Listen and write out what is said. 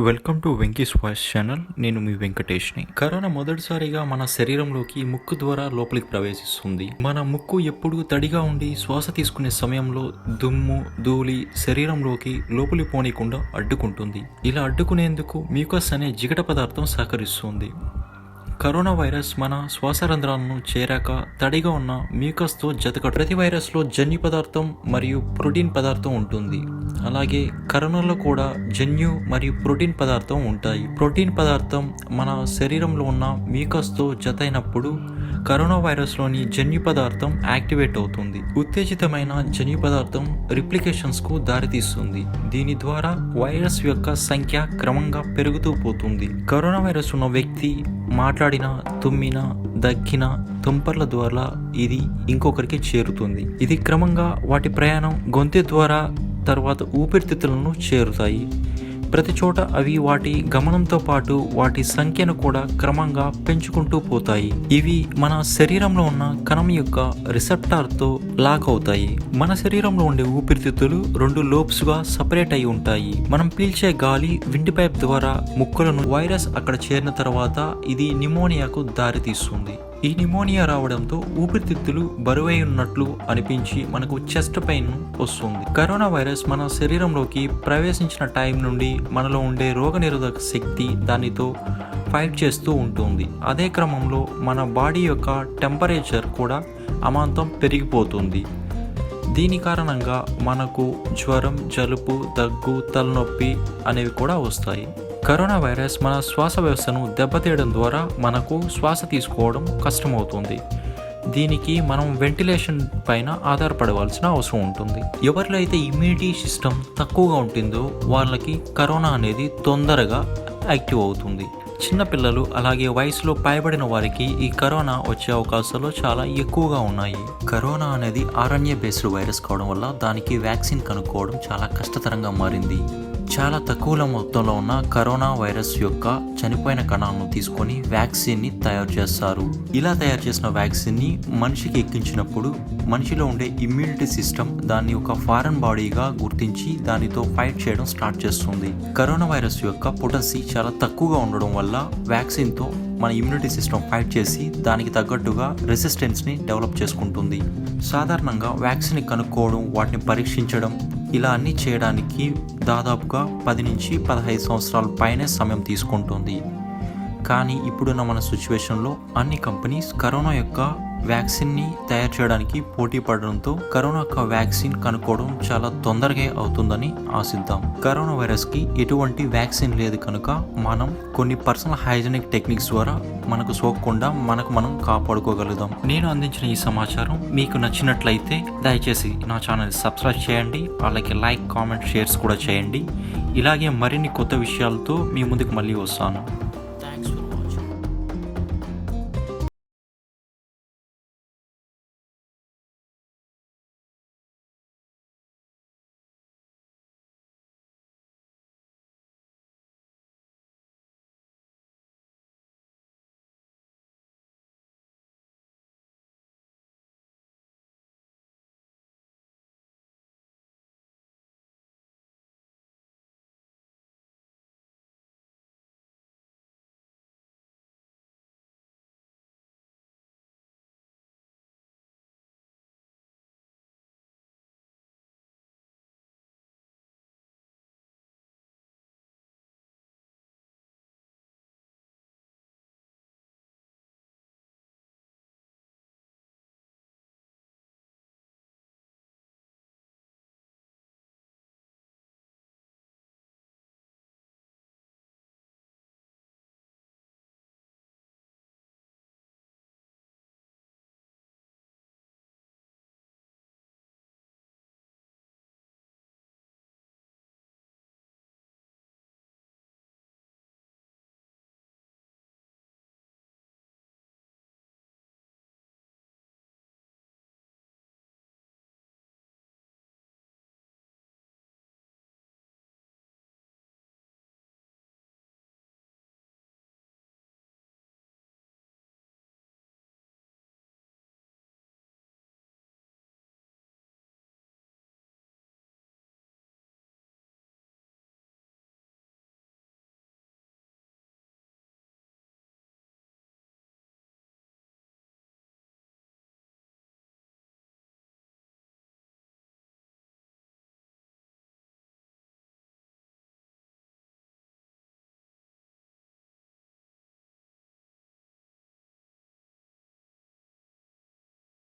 Welcome to Venky's voice channel. నేను మీ వెంకటేష్ని. Corona మొదటిసారిగా మన శరీరంలోకి ముక్కు ద్వారా లోపలికి ప్రవేశిస్తుంది. మన ముక్కు ఎప్పుడు తడిగా ఉండి శ్వాస తీసుకునే సమయంలో దుమ్ము ధూళి శరీరంలోకి లోపలి పోనీకుండా అడ్డుకుంటుంది. ఇలా అడ్డుకునేందుకు మ్యూకస్ అనే జిగట పదార్థం సహకరిస్తుంది. కరోనా వైరస్ మన శ్వాసరంధ్రాలను చేరాక తడిగా ఉన్న మ్యూకస్తో జతకట్టు. ప్రతి వైరస్లో జన్యు పదార్థం మరియు ప్రోటీన్ పదార్థం ఉంటుంది. అలాగే కరోనాలో కూడా జన్యు మరియు ప్రోటీన్ పదార్థం ఉంటాయి. ప్రోటీన్ పదార్థం మన శరీరంలో ఉన్న మ్యూకస్తో జత అయినప్పుడు కరోనా వైరస్లోని జన్యు పదార్థం యాక్టివేట్ అవుతుంది. ఉత్తేజితమైన జన్యు పదార్థం రిప్లికేషన్స్కు దారితీస్తుంది. దీని ద్వారా వైరస్ యొక్క సంఖ్య క్రమంగా పెరుగుతూ పోతుంది. కరోనా వైరస్ ఉన్న వ్యక్తి మాట్లాడినా, తుమ్మినా, దగ్గిన తుంపర్ల ద్వారా ఇది ఇంకొకరికి చేరుతుంది. ఇది క్రమంగా వాటి ప్రయాణం గొంతు ద్వారా తర్వాత ఊపిరితిత్తులను చేరుతాయి. ప్రతి చోట అవి వాటి గమనంతో పాటు వాటి సంఖ్యను కూడా క్రమంగా పెంచుకుంటూ పోతాయి. ఇవి మన శరీరంలో ఉన్న కణం యొక్క రిసెప్టార్తో లాక్ అవుతాయి. మన శరీరంలో ఉండే ఊపిరితిత్తులు 2 లోబ్స్గా సపరేట్ అయి ఉంటాయి. మనం పీల్చే గాలి విండ్ పైప్ ద్వారా ముక్కులను వైరస్ అక్కడ చేరిన తర్వాత ఇది న్యూమోనియాకు దారితీస్తుంది. ఈ న్యూమోనియా రావడంతో ఊపిరితిత్తులు బరువై ఉన్నట్లు అనిపించి మనకు చెస్ట్ పెయిన్ వస్తుంది. కరోనా వైరస్ మన శరీరంలోకి ప్రవేశించిన టైం నుండి మనలో ఉండే రోగనిరోధక శక్తి దానితో ఫైట్ చేస్తూ ఉంటుంది. అదే క్రమంలో మన బాడీ యొక్క టెంపరేచర్ కూడా అమాంతం పెరిగిపోతుంది. దీని కారణంగా మనకు జ్వరం, జలుబు, దగ్గు, తలనొప్పి అనేవి కూడా వస్తాయి. కరోనా వైరస్ మన శ్వాస వ్యవస్థను దెబ్బతీయడం ద్వారా మనకు శ్వాస తీసుకోవడం కష్టమవుతుంది. దీనికి మనం వెంటిలేషన్ పైన ఆధారపడవలసిన అవసరం ఉంటుంది. ఎవరిలో అయితే ఇమ్యూనిటీ సిస్టమ్ తక్కువగా ఉంటుందో వాళ్ళకి కరోనా అనేది తొందరగా యాక్టివ్ అవుతుంది. చిన్నపిల్లలు అలాగే వయసులో పైబడిన వారికి ఈ కరోనా వచ్చే అవకాశాలు చాలా ఎక్కువగా ఉన్నాయి. కరోనా అనేది ఆర్ఎన్ఏ బేస్డ్ వైరస్ కావడం వల్ల దానికి వ్యాక్సిన్ కనుక్కోవడం చాలా కష్టతరంగా మారింది. చాలా తక్కువ మొత్తంలో ఉన్న కరోనా వైరస్ యొక్క చనిపోయిన కణాలను తీసుకొని వ్యాక్సిన్ని తయారు చేస్తారు. ఇలా తయారు చేసిన వ్యాక్సిన్ని మనిషికి ఎక్కించినప్పుడు మనిషిలో ఉండే ఇమ్యూనిటీ సిస్టమ్ దాన్ని ఒక ఫారెన్ బాడీగా గుర్తించి దానితో ఫైట్ చేయడం స్టార్ట్ చేస్తుంది. కరోనా వైరస్ యొక్క పొటెన్సీ చాలా తక్కువగా ఉండడం వల్ల వ్యాక్సిన్తో మన ఇమ్యూనిటీ సిస్టమ్ ఫైట్ చేసి దానికి తగ్గట్టుగా రెసిస్టెన్స్ని డెవలప్ చేసుకుంటుంది. సాధారణంగా వ్యాక్సిన్ కనుక్కోవడం, వాటిని పరీక్షించడం ఇలా అన్నీ చేయడానికి దాదాపుగా 10 నుంచి 15 సంవత్సరాల పైనే సమయం తీసుకుంటుంది. కానీ ఇప్పుడున్న మన సిచ్యువేషన్లో అన్ని కంపెనీస్ కరోనా యొక్క వ్యాక్సిన్ని తయారు చేయడానికి పోటీ పడడంతో కరోనా యొక్క వ్యాక్సిన్ కనుక్కోవడం చాలా తొందరగా అవుతుందని ఆశిద్దాం. కరోనా వైరస్కి ఎటువంటి వ్యాక్సిన్ లేదు కనుక మనం కొన్ని పర్సనల్ హైజెనిక్ టెక్నిక్స్ ద్వారా మనకు సోకకుండా మనకు మనం కాపాడుకోగలుగుదాం. నేను అందించిన ఈ సమాచారం మీకు నచ్చినట్లయితే దయచేసి నా ఛానల్ సబ్స్క్రైబ్ చేయండి. అలాగే లైక్, కామెంట్, షేర్స్ కూడా చేయండి. ఇలాగే మరిన్ని కొత్త విషయాలతో మీ ముందుకు మళ్ళీ వస్తాను.